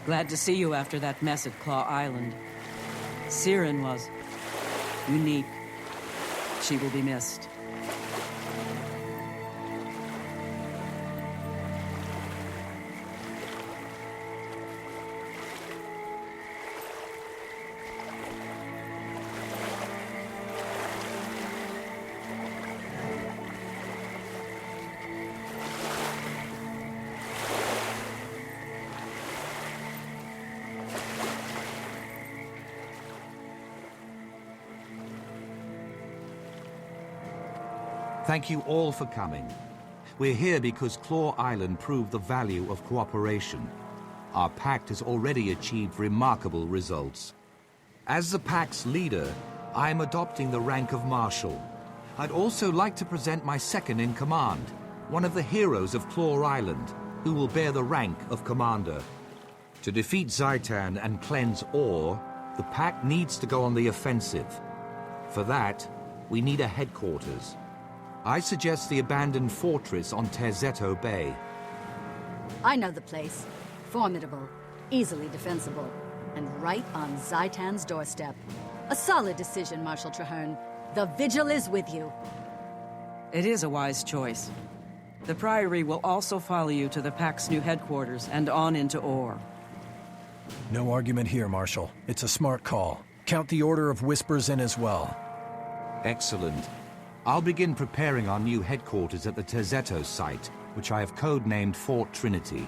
Glad to see you after that mess at Claw Island. Siren was unique. She will be missed. Thank you all for coming. We're here because Claw Island proved the value of cooperation. Our pact has already achieved remarkable results. As the pact's leader, I am adopting the rank of Marshal. I'd also like to present my second in command, one of the heroes of Claw Island, who will bear the rank of Commander. To defeat Zaitan and cleanse Ore, the pact needs to go on the offensive. For that, we need a headquarters. I suggest the abandoned fortress on Terzetto Bay. I know the place. Formidable, easily defensible, and right on Zaitan's doorstep. A solid decision, Marshal Traherne. The Vigil is with you. It is a wise choice. The Priory will also follow you to the Pact's new headquarters and on into Ore. No argument here, Marshal. It's a smart call. Count the Order of Whispers in as well. Excellent. I'll begin preparing our new headquarters at the Terzetto site, which I have codenamed Fort Trinity.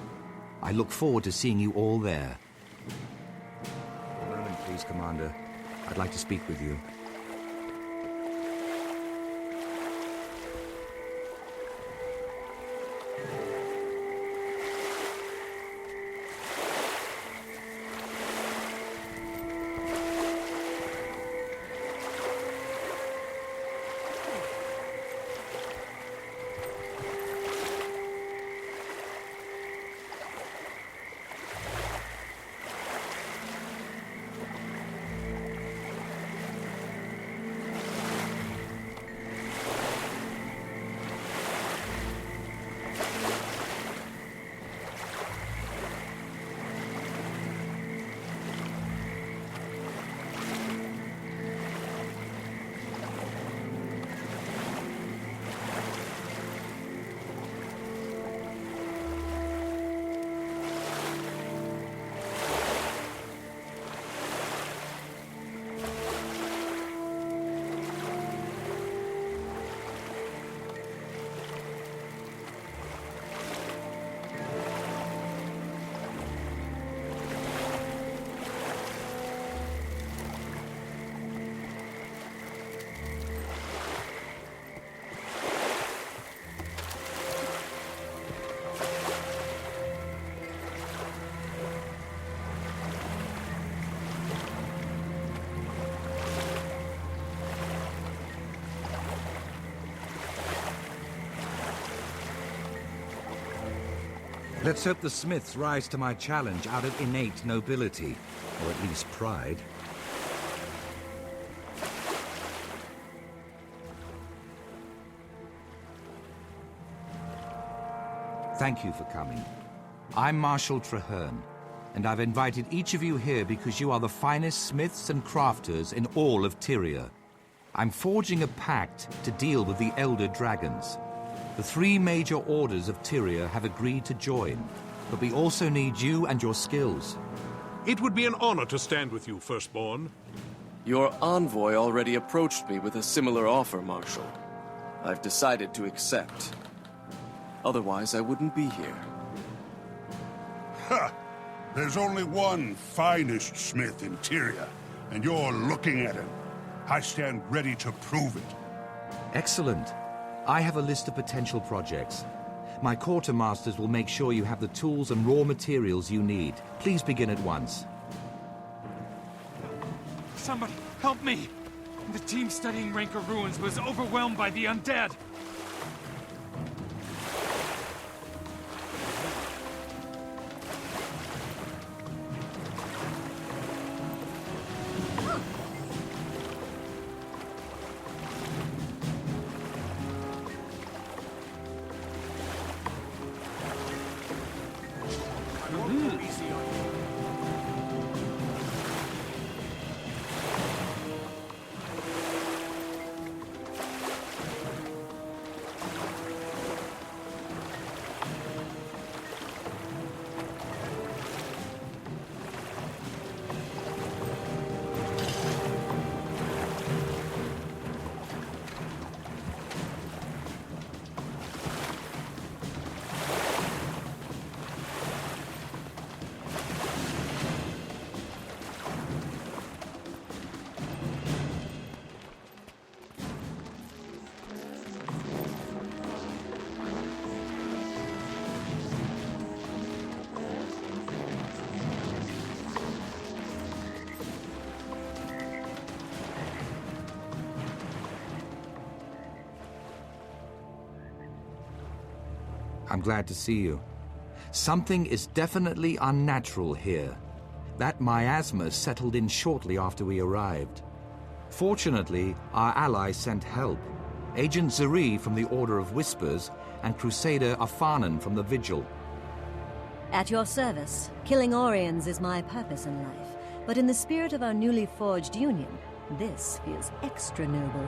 I look forward to seeing you all there. A moment, please, Commander. I'd like to speak with you. Let's hope the Smiths rise to my challenge out of innate nobility, or at least pride. Thank you for coming. I'm Marshal Traherne, and I've invited each of you here because you are the finest smiths and crafters in all of Tyria. I'm forging a pact to deal with the Elder Dragons. The three major orders of Tyria have agreed to join, but we also need you and your skills. It would be an honor to stand with you, Firstborn. Your envoy already approached me with a similar offer, Marshal. I've decided to accept. Otherwise, I wouldn't be here. Ha! There's only one finest smith in Tyria, and you're looking at him. I stand ready to prove it. Excellent. I have a list of potential projects. My quartermasters will make sure you have the tools and raw materials you need. Please begin at once. Somebody, help me! The team studying Rancor ruins was overwhelmed by the undead. I'm glad to see you. Something is definitely unnatural here. That miasma settled in shortly after we arrived. Fortunately, our allies sent help. Agent Zuri from the Order of Whispers and Crusader Afanan from the Vigil. At your service. Killing Orions is my purpose in life. But in the spirit of our newly forged union, this feels extra noble.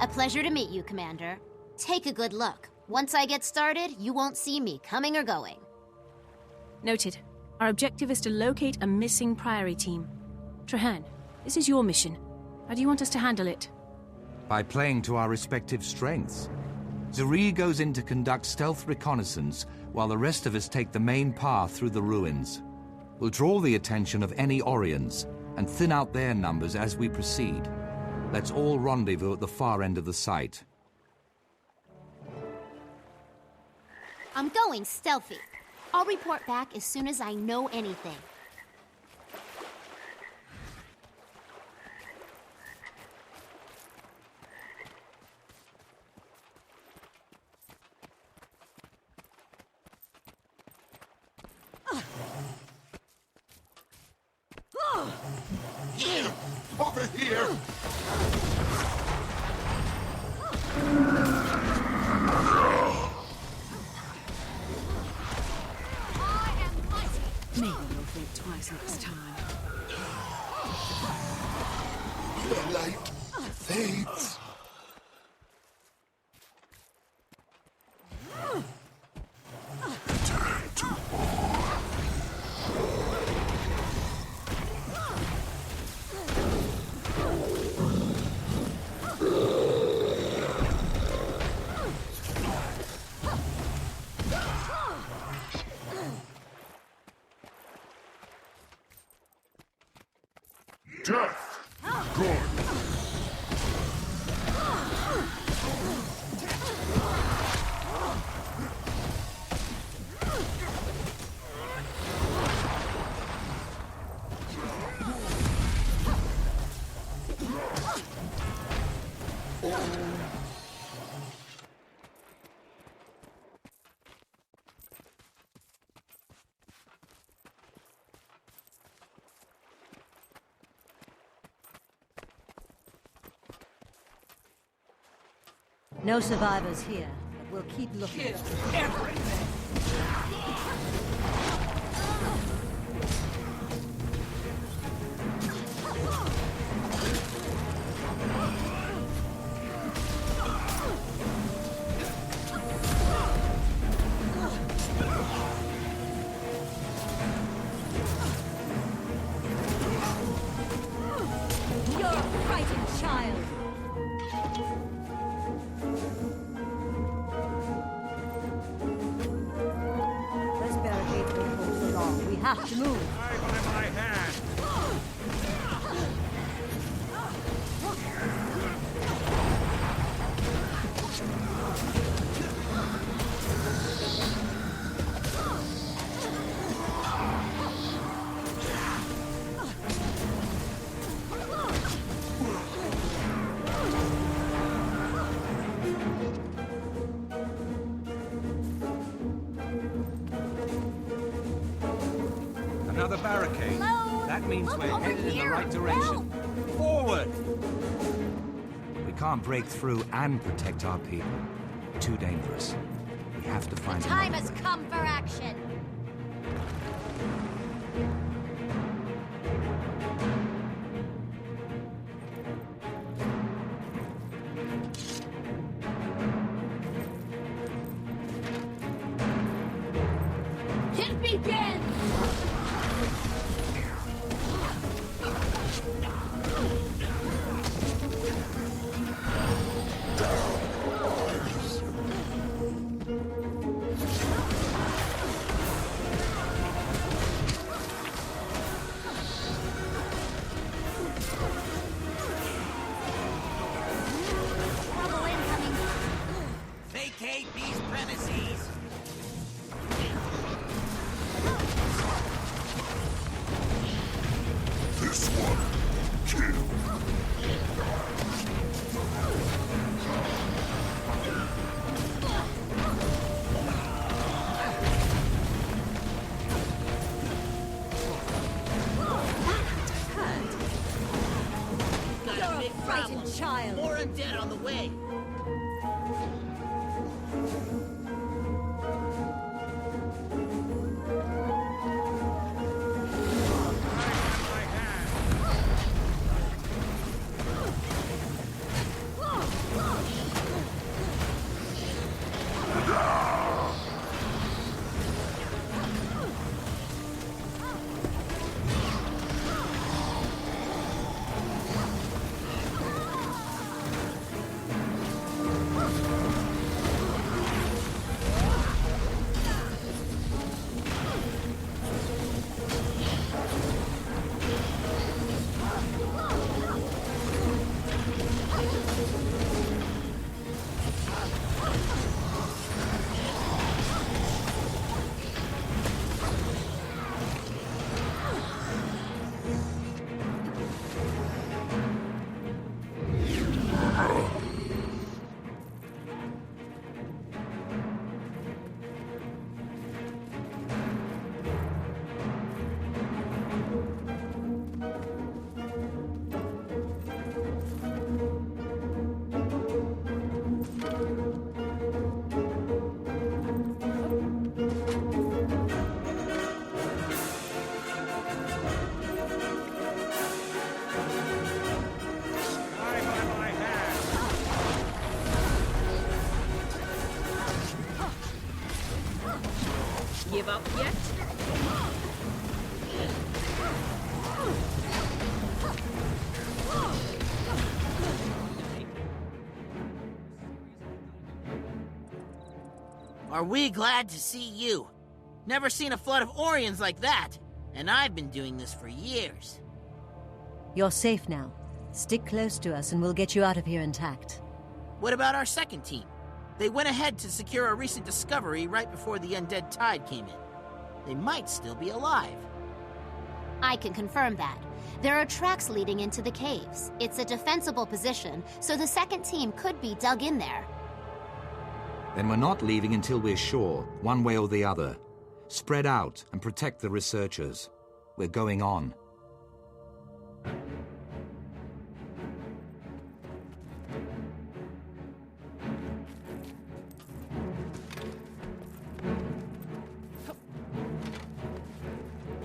A pleasure to meet you, Commander. Take a good look. Once I get started, you won't see me coming or going. Noted. Our objective is to locate a missing Priory team. Trahearne, this is your mission. How do you want us to handle it? By playing to our respective strengths. Zuri goes in to conduct stealth reconnaissance, while the rest of us take the main path through the ruins. We'll draw the attention of any Orions, and thin out their numbers as we proceed. Let's all rendezvous at the far end of the site. I'm going stealthy. I'll report back as soon as I know anything. Over here! Maybe you'll think twice next time. The light fades. Time to war. Death! Good! No survivors here, but we'll keep looking. You're a frightened child! Those barricades won't hold for long. We have to move. Rifle in my hand. Another barricade. Hello? That means Look we're over headed in the here. right direction. Forward! We can't break through and protect our people. Too dangerous. We have to find Time another has way. come for action. It begins! Trouble incoming. Vacate these premises. big problem. Frightened child. More undead on the way. Give up yet? Are we glad to see you? Never seen a flood of Orions like that. And I've been doing this for years. You're safe now. Stick close to us and we'll get you out of here intact. What about our second team? They went ahead to secure a recent discovery right before the undead tide came in. They might still be alive. I can confirm that. There are tracks leading into the caves. It's a defensible position, so the second team could be dug in there. Then we're not leaving until we're sure, one way or the other. Spread out and protect the researchers. We're going on.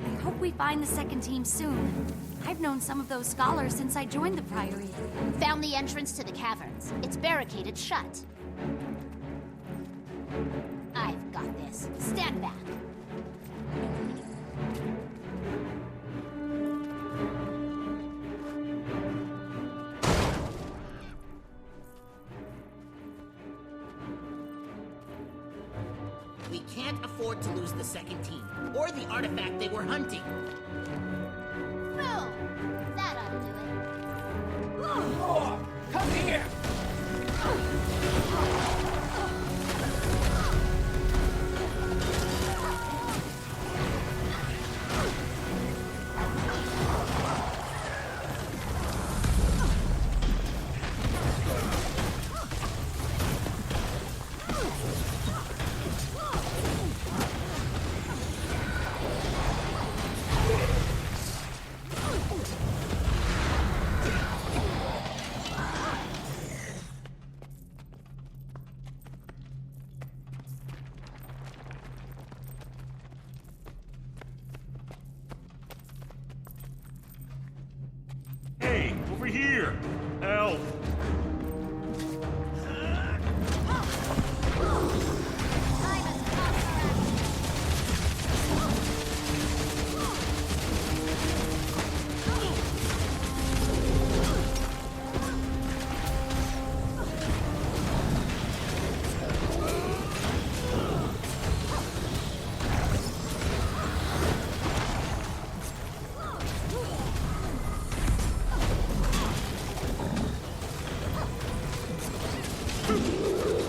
I hope we find the second team soon. I've known some of those scholars since I joined the Priory. Found the entrance to the caverns. It's barricaded shut. I've got this. Stand back. We can't afford to lose the second team, or the artifact they were hunting. Boom! That ought to do it. More! Come here! Hey, over here! Help!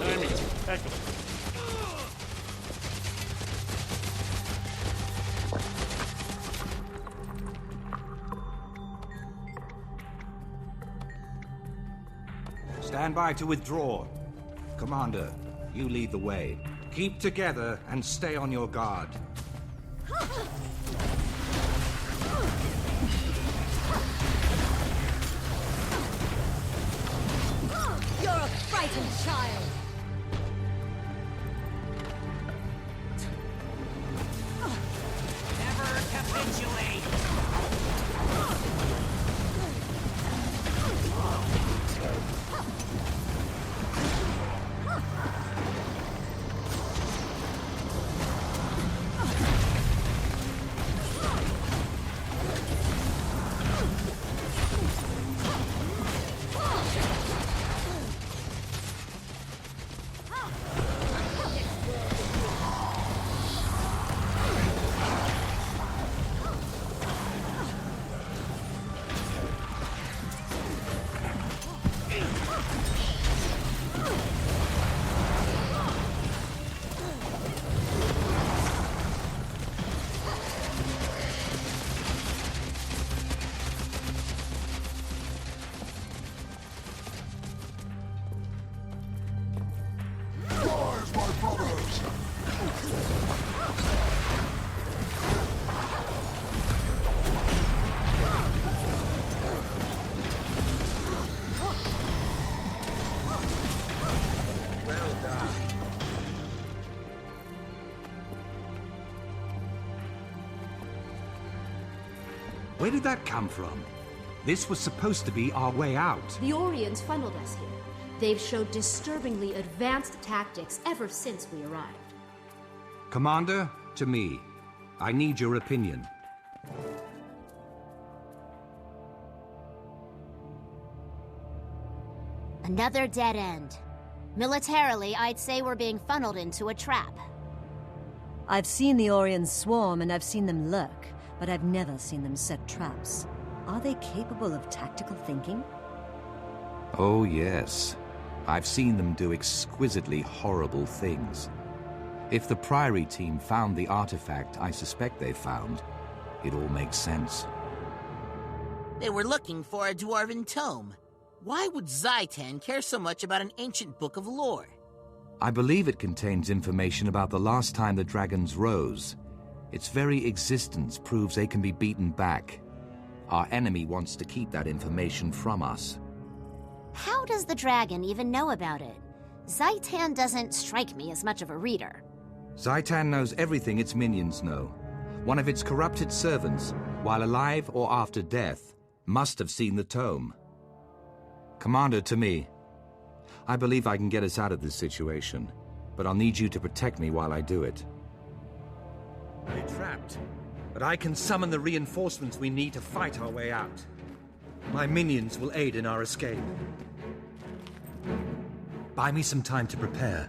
Timing's impeccable. Stand by to withdraw. Commander, you lead the way. Keep together and stay on your guard. Titan child! Never capitulate! Where did that come from? This was supposed to be our way out. The Orions funneled us here. They've showed disturbingly advanced tactics ever since we arrived. Commander, to me. I need your opinion. Another dead end. Militarily, I'd say we're being funneled into a trap. I've seen the Orions swarm and I've seen them lurk, but I've never seen them set traps. Are they capable of tactical thinking? Oh, yes. I've seen them do exquisitely horrible things. If the Priory team found the artifact I suspect they found, it all makes sense. They were looking for a dwarven tome. Why would Zaitan care so much about an ancient book of lore? I believe it contains information about the last time the dragons rose. Its very existence proves they can be beaten back. Our enemy wants to keep that information from us. How does the dragon even know about it? Zaitan doesn't strike me as much of a reader. Zaitan knows everything its minions know. One of its corrupted servants, while alive or after death, must have seen the tome. Commander, to me. I believe I can get us out of this situation, but I'll need you to protect me while I do it. We're trapped, but I can summon the reinforcements we need to fight our way out. My minions will aid in our escape. Buy me some time to prepare.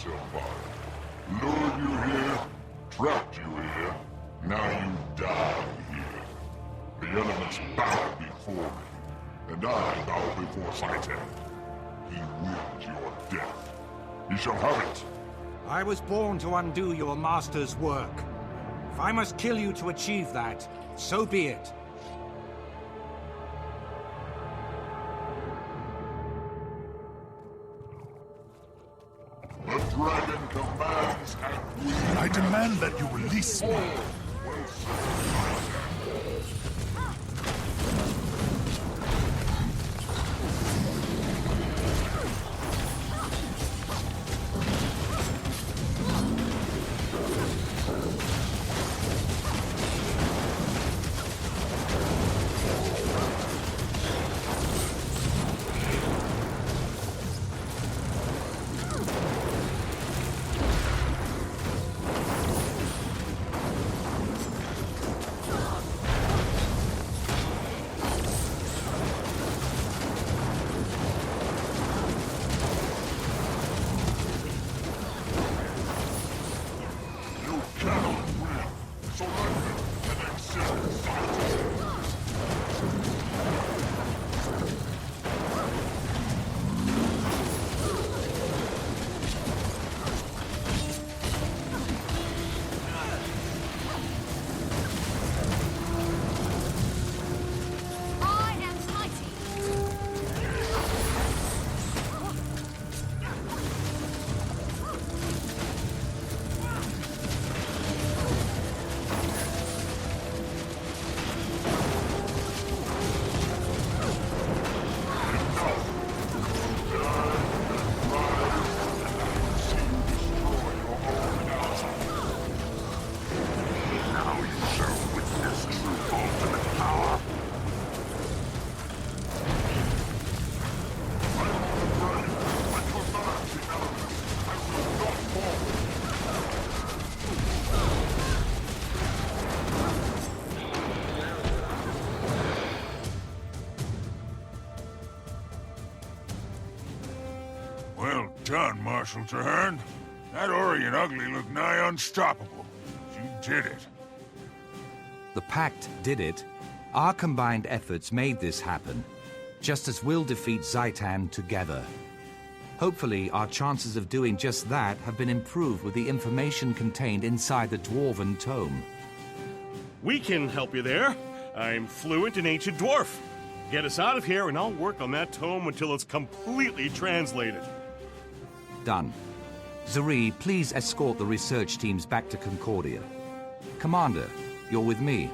yourself out. Lured you here, trapped you here, now you die here. The elements bow before me, and I bow before Zaitan. He wills your death. He shall have it. I was born to undo your master's work. If I must kill you to achieve that, so be it. The dragon commands, and we... I demand that you release me. Well done, Marshal Traherne. That Orient ugly looked nigh unstoppable. You did it. The Pact did it. Our combined efforts made this happen, just as we'll defeat Zaitan together. Hopefully, our chances of doing just that have been improved with the information contained inside the Dwarven Tome. We can help you there. I'm fluent in Ancient Dwarf. Get us out of here and I'll work on that tome until it's completely translated. Done. Zuri, please escort the research teams back to Concordia. Commander, you're with me.